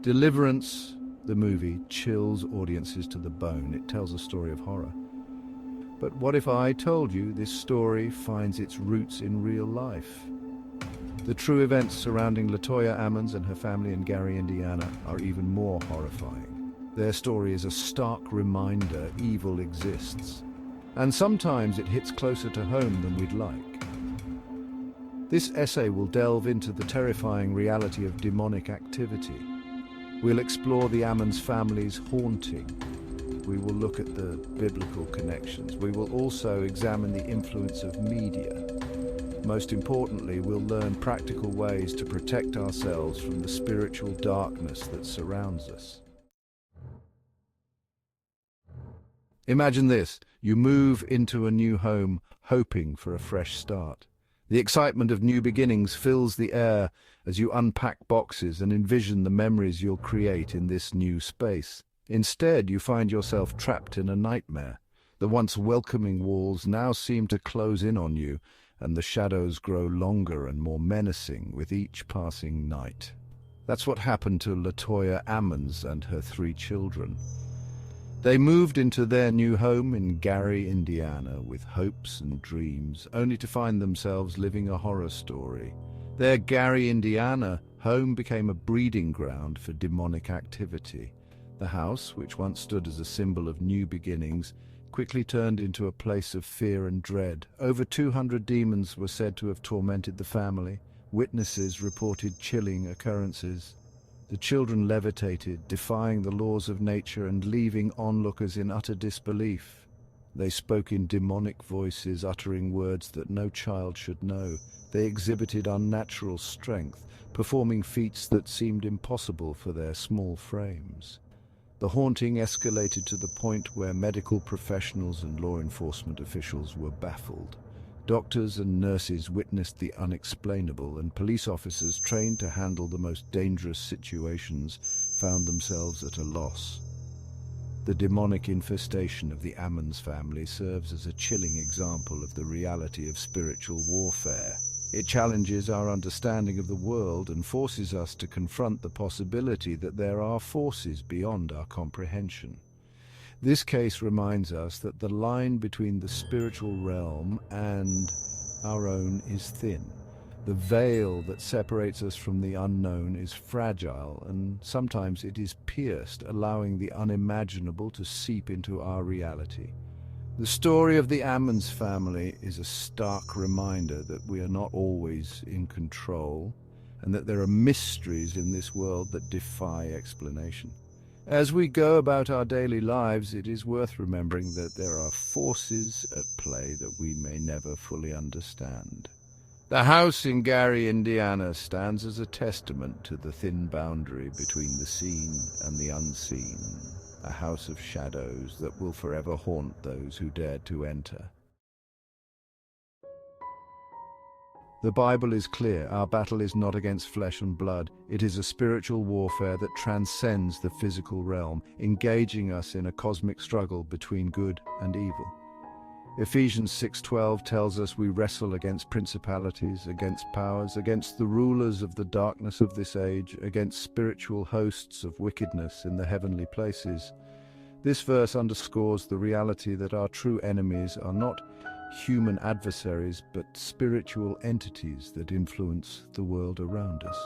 Deliverance, the movie, chills audiences to the bone. It tells a story of horror. But what if I told you this story finds its roots in real life? The true events surrounding LaToya Ammons and her family in Gary, Indiana, are even more horrifying. Their story is a stark reminder evil exists, and sometimes it hits closer to home than we'd like. This essay will delve into the terrifying reality of demonic activity. We'll explore the Ammons family's haunting. We will look at the biblical connections. We will also examine the influence of media. Most importantly, we'll learn practical ways to protect ourselves from the spiritual darkness that surrounds us. Imagine this: you move into a new home, hoping for a fresh start. The excitement of new beginnings fills the air as you unpack boxes and envision the memories you'll create in this new space. Instead, you find yourself trapped in a nightmare. The once welcoming walls now seem to close in on you, and the shadows grow longer and more menacing with each passing night. That's what happened to LaToya Ammons and her 3 children. They moved into their new home in Gary, Indiana, with hopes and dreams, only to find themselves living a horror story. Their Gary, Indiana home became a breeding ground for demonic activity. The house, which once stood as a symbol of new beginnings, quickly turned into a place of fear and dread. Over 200 demons were said to have tormented the family. Witnesses reported chilling occurrences. The children levitated, defying the laws of nature and leaving onlookers in utter disbelief. They spoke in demonic voices, uttering words that no child should know. They exhibited unnatural strength, performing feats that seemed impossible for their small frames. The haunting escalated to the point where medical professionals and law enforcement officials were baffled. Doctors and nurses witnessed the unexplainable, and police officers trained to handle the most dangerous situations found themselves at a loss. The demonic infestation of the Ammons family serves as a chilling example of the reality of spiritual warfare. It challenges our understanding of the world and forces us to confront the possibility that there are forces beyond our comprehension. This case reminds us that the line between the spiritual realm and our own is thin. The veil that separates us from the unknown is fragile, and sometimes it is pierced, allowing the unimaginable to seep into our reality. The story of the Ammons family is a stark reminder that we are not always in control, and that there are mysteries in this world that defy explanation. As we go about our daily lives, it is worth remembering that there are forces at play that we may never fully understand. The house in Gary, Indiana stands as a testament to the thin boundary between the seen and the unseen. A house of shadows that will forever haunt those who dared to enter. The Bible is clear. Our battle is not against flesh and blood. It is a spiritual warfare that transcends the physical realm, engaging us in a cosmic struggle between good and evil. Ephesians 6:12 tells us we wrestle against principalities, against powers, against the rulers of the darkness of this age, against spiritual hosts of wickedness in the heavenly places. This verse underscores the reality that our true enemies are not human adversaries, but spiritual entities that influence the world around us.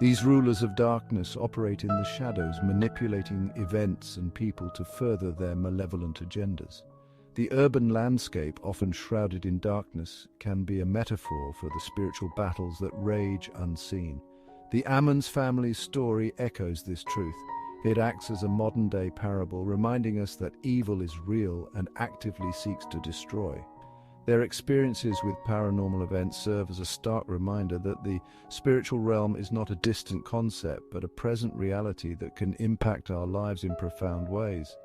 These rulers of darkness operate in the shadows, manipulating events and people to further their malevolent agendas. The urban landscape, often shrouded in darkness, can be a metaphor for the spiritual battles that rage unseen. The Ammons family's story echoes this truth. It acts as a modern-day parable, reminding us that evil is real and actively seeks to destroy. Their experiences with paranormal events serve as a stark reminder that the spiritual realm is not a distant concept, but a present reality that can impact our lives in profound ways.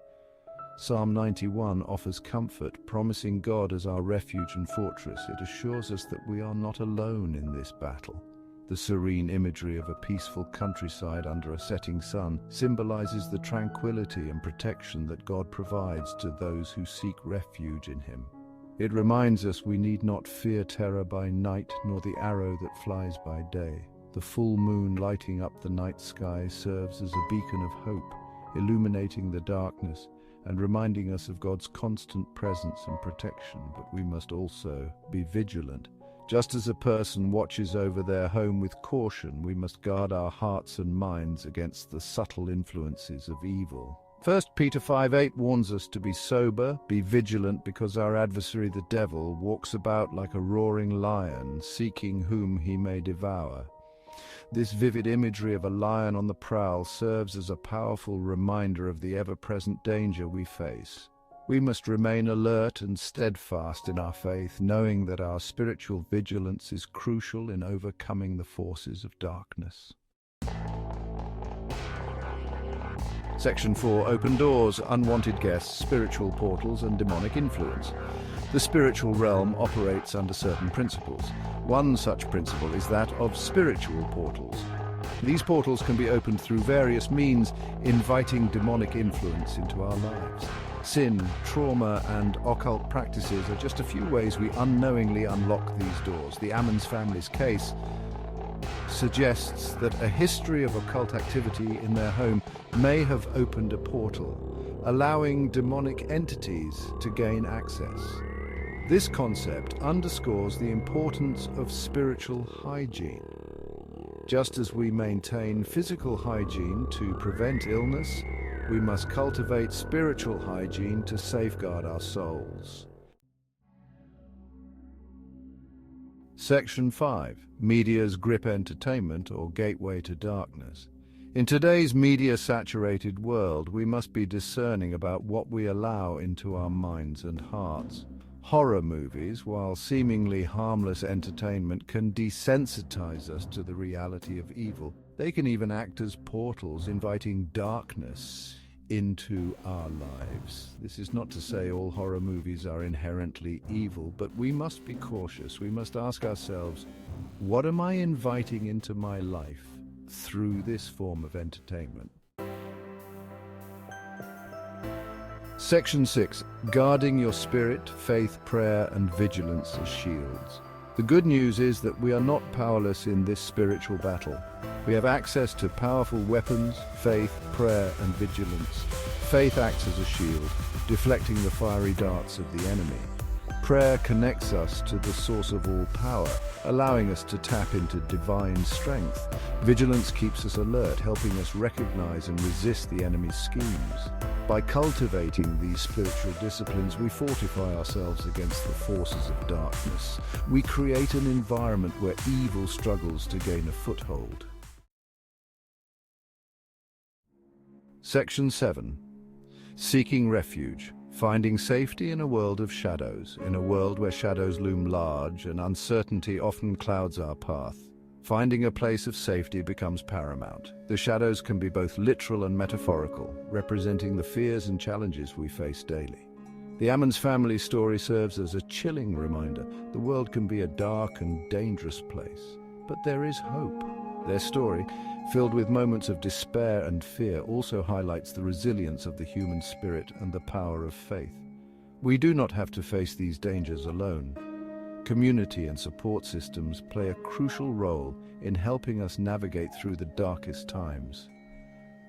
Psalm 91 offers comfort, promising God as our refuge and fortress. It assures us that we are not alone in this battle. The serene imagery of a peaceful countryside under a setting sun symbolizes the tranquility and protection that God provides to those who seek refuge in Him. It reminds us we need not fear terror by night, nor the arrow that flies by day. The full moon lighting up the night sky serves as a beacon of hope, illuminating the darkness and reminding us of God's constant presence and protection. But we must also be vigilant. Just as a person watches over their home with caution, we must guard our hearts and minds against the subtle influences of evil. 1 Peter 5:8 warns us to be sober, be vigilant, because our adversary the devil walks about like a roaring lion, seeking whom he may devour. This vivid imagery of a lion on the prowl serves as a powerful reminder of the ever-present danger we face. We must remain alert and steadfast in our faith, knowing that our spiritual vigilance is crucial in overcoming the forces of darkness. Section 4. Open doors, unwanted guests, spiritual portals, and demonic influence. The spiritual realm operates under certain principles. One such principle is that of spiritual portals. These portals can be opened through various means, inviting demonic influence into our lives. Sin, trauma, and occult practices are just a few ways we unknowingly unlock these doors. The Ammons family's case suggests that a history of occult activity in their home may have opened a portal, allowing demonic entities to gain access. This concept underscores the importance of spiritual hygiene. Just as we maintain physical hygiene to prevent illness, we must cultivate spiritual hygiene to safeguard our souls. Section 5. Media's grip entertainment, or gateway to darkness. In today's media-saturated world, we must be discerning about what we allow into our minds and hearts. Horror movies, while seemingly harmless entertainment, can desensitize us to the reality of evil. They can even act as portals, inviting darkness into our lives. This is not to say all horror movies are inherently evil, but we must be cautious. We must ask ourselves, what am I inviting into my life through this form of entertainment? Section 6. Guarding your spirit, faith, prayer, and vigilance as shields. The good news is that we are not powerless in this spiritual battle. We have access to powerful weapons, faith, prayer, and vigilance. Faith acts as a shield, deflecting the fiery darts of the enemy. Prayer connects us to the source of all power, allowing us to tap into divine strength. Vigilance keeps us alert, helping us recognize and resist the enemy's schemes. By cultivating these spiritual disciplines, we fortify ourselves against the forces of darkness. We create an environment where evil struggles to gain a foothold. Section 7. Seeking refuge. Finding safety in a world of shadows. In a world where shadows loom large and uncertainty often clouds our path, finding a place of safety becomes paramount. The shadows can be both literal and metaphorical, representing the fears and challenges we face daily. The Ammons family story serves as a chilling reminder. The world can be a dark and dangerous place, but there is hope. Their story, filled with moments of despair and fear, also highlights the resilience of the human spirit and the power of faith. We do not have to face these dangers alone. Community and support systems play a crucial role in helping us navigate through the darkest times.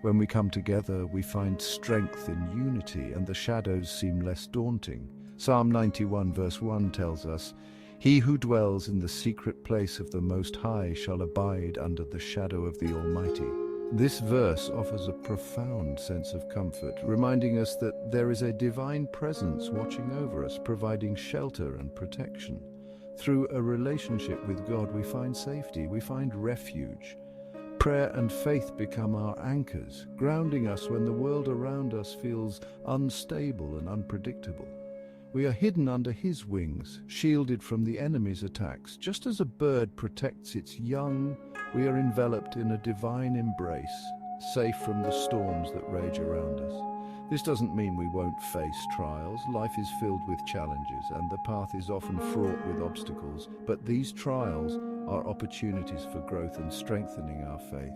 When we come together, we find strength in unity, and the shadows seem less daunting. Psalm 91 verse 1 tells us, "He who dwells in the secret place of the Most High shall abide under the shadow of the Almighty." This verse offers a profound sense of comfort, reminding us that there is a divine presence watching over us, providing shelter and protection. Through a relationship with God, we find safety, we find refuge. Prayer and faith become our anchors, grounding us when the world around us feels unstable and unpredictable. We are hidden under His wings, shielded from the enemy's attacks. Just as a bird protects its young, we are enveloped in a divine embrace, safe from the storms that rage around us. This doesn't mean we won't face trials. Life is filled with challenges, and the path is often fraught with obstacles. But these trials are opportunities for growth and strengthening our faith.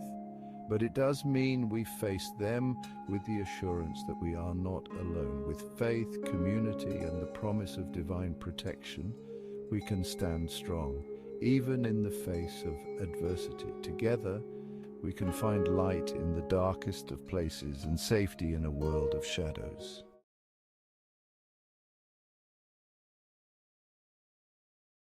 But it does mean we face them with the assurance that we are not alone. With faith, community, and the promise of divine protection, we can stand strong. even in the face of adversity. Together, we can find light in the darkest of places and safety in a world of shadows.